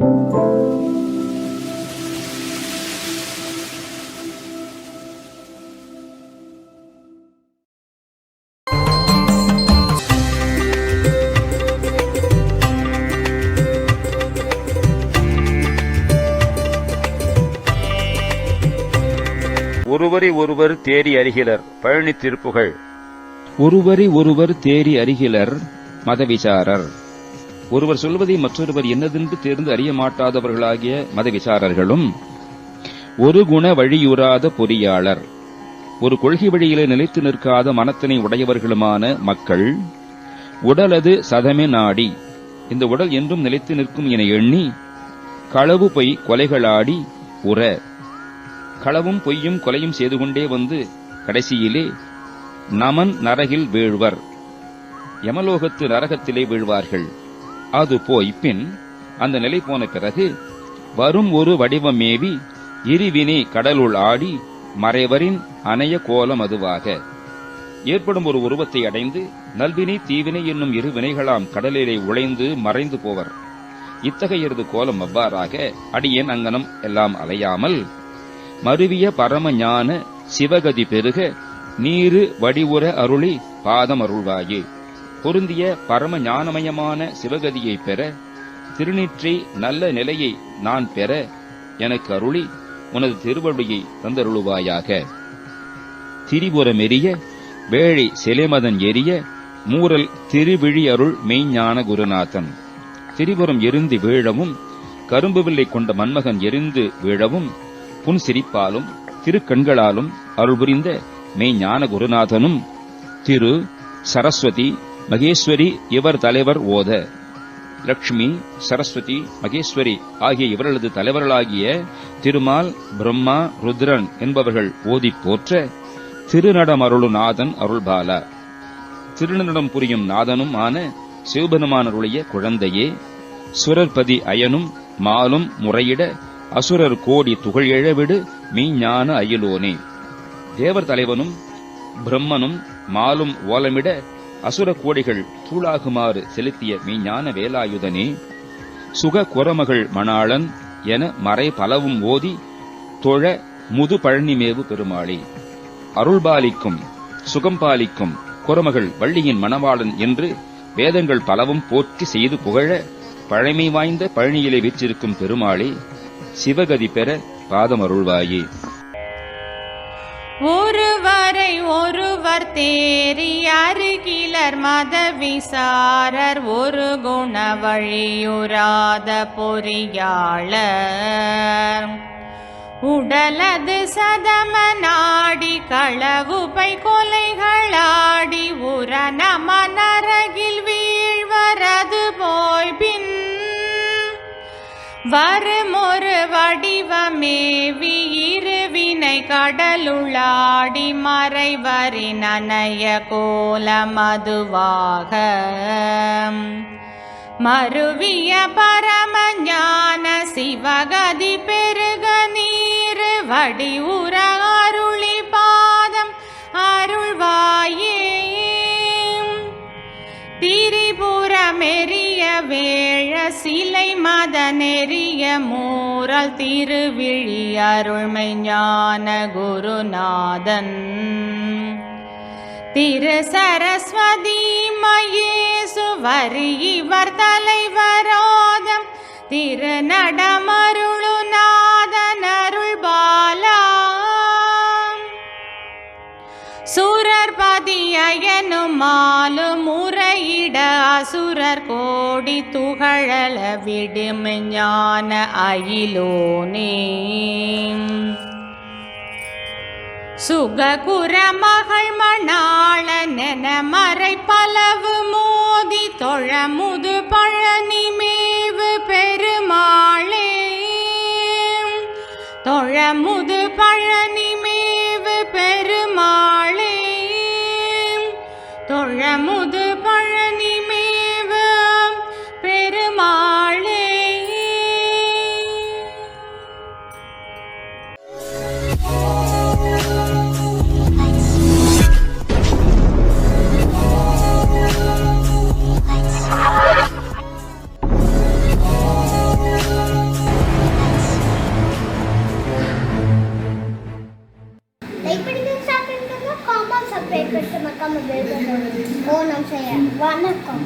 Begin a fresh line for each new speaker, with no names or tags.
ஒருவரை ஒருவர் தேறி அறிகிலர். பழனி திருப்புகழ்.
ஒருவரை ஒருவர் தேறி அறிகிலர் மதவிசாரர். ஒருவர் சொல்வதை மற்றொருவர் என்னதென்று தேர்ந்து அறிய மாட்டாதவர்களாகிய மதவிசாரர்களும் ஒரு குண வழியுறாத பொறியாளர். ஒரு கொள்கை வழியிலே நிலைத்து நிற்காத மனத்தினை உடையவர்களுமான மக்கள் உடலது சதமே நாடி, இந்த உடல் என்றும் நிலைத்து நிற்கும் என எண்ணி களவு பொய் கொலைகளாடி உற. களவும் பொய்யும் கொலையும் செய்து கொண்டே வந்து கடைசியிலே நமன் நரகில் வீழ்வர், யமலோகத்து நரகத்திலே வீழ்வார்கள். அது போய் பின் அந்த நிலை போன பிறகு வரும் ஒரு வடிவமேவி இருவினை கடலுள் ஆடி மறைவரின் அணைய கோலம் அதுவாக. ஏற்படும் ஒரு உருவத்தை அடைந்து நல்வினை தீவினை என்னும் இரு வினைகளாம் கடலிலே உழைந்து மறைந்து போவர். இத்தகையது கோலம் அவ்வாறாக அடியேன் அங்கனம் எல்லாம் அலையாமல் மருவிய பரம ஞான சிவகதி பெருக நீரு வடிவுற அருளி பாதம் அருள்வாயே. பொருந்திய பரம ஞானமயமான சிவகதியை பெற திருநீற்றை நல்ல நிலையை நான் பெற எனக்கு அருளி உனது திருவடியை தந்தருளுவாயாக. திரிபுரமெரிய வேழை சிலைமதன் எரிய மூரல் திருவிழி அருள் மெய்ஞான குருநாதன். திரிபுரம் எரிந்து வீழவும் கரும்பு வில்லை கொண்ட மன்மகன் எரிந்து வீழவும் புன்சிரிப்பாலும் திருக்கண்களாலும் அருள் புரிந்த மெய்ஞான குருநாதனும் திரு சரஸ்வதி மகேஸ்வரி இவர் தலைவர் ஓத. லட்சுமி சரஸ்வதி மகேஸ்வரி ஆகிய இவர்களது தலைவர்களாகிய திருமால் பிரம்மா ருத்ரன் என்பவர்கள் ஓதிப் போற்ற திருநடமருளு நாதன் அருள்பாலா. திருநடம் புரியும் நாதனும் ஆன சிவபெருமானருடைய குழந்தையே. சுரர்பதி அயனும் மாலும் முறையிட அசுரர் கோடி துகள் எழவிடு மெய்ஞான அயிலோனே. தேவர் தலைவனும் பிரம்மனும் மாலும் ஓலமிட அசுர கோடிகள் தூளாகுமாறு செலுத்திய மெய்ஞான வேலாயுதனே. சுக குரமகள் மணாளன் என மறை பலவும் ஓதி தொழ முது பழனிமேவு பெருமாளே. அருள்பாலிக்கும் சுகம்பாலிக்கும் குரமகள் வள்ளியின் மணவாளன் என்று வேதங்கள் பலவும் போற்றி செய்து புகழ பழமை வாய்ந்த பழனியிலே வீற்றிருக்கும் பெருமாளே, சிவகதி பெற பாதம் அருள்வாயே.
ஒருவரை ஒருவர் தேறி அருகிலர் மதவிசாரர் ஒரு குண வழியுறாத பொறியாளர். உடலது சதம நாடி களவுபை கொலைகளாடி உர நம நரகில் வீழ்வரது போய் பின் வருமொரு வடிவமேவி இருவினை கடலுளாடி மறைவரின் அணைய கோலம் அதுவாக. மருவிய பரம ஞான சிவகதி பெருக நீர் வடிவுற அருளி பாதம் அருள்வாயே. திரிபுரமெரிய வேழ சிலை மத நெறிய மூரல் திருவிழி அருள்மை ஞான குருநாதன். திரு சரஸ்வதி மகேசுவரி இவர் தலைவரோதம் திரு நடமருளு நாதன் அருள்பாலா. சுரர்பதி அயனும் மாலும் முறையிட அசுரர் கோடி துகள விடும் ஞான அயிலோனே. சுககுர மகள் மணாளன் என மறை பலவு மோதி தொழ முது பழனி மேவு பெருமாளே. தொழ முது பழனி மேவு பெருமாளே. தொழ முது பழனி மேவு பெருமாளே.
இப்படி சாப்பிட்டு காமா சப்ஸ்கிரைப் பண்ணி மறக்காம பெல் பட்டன் ஓ நம்ம செய்ய வணக்கம்.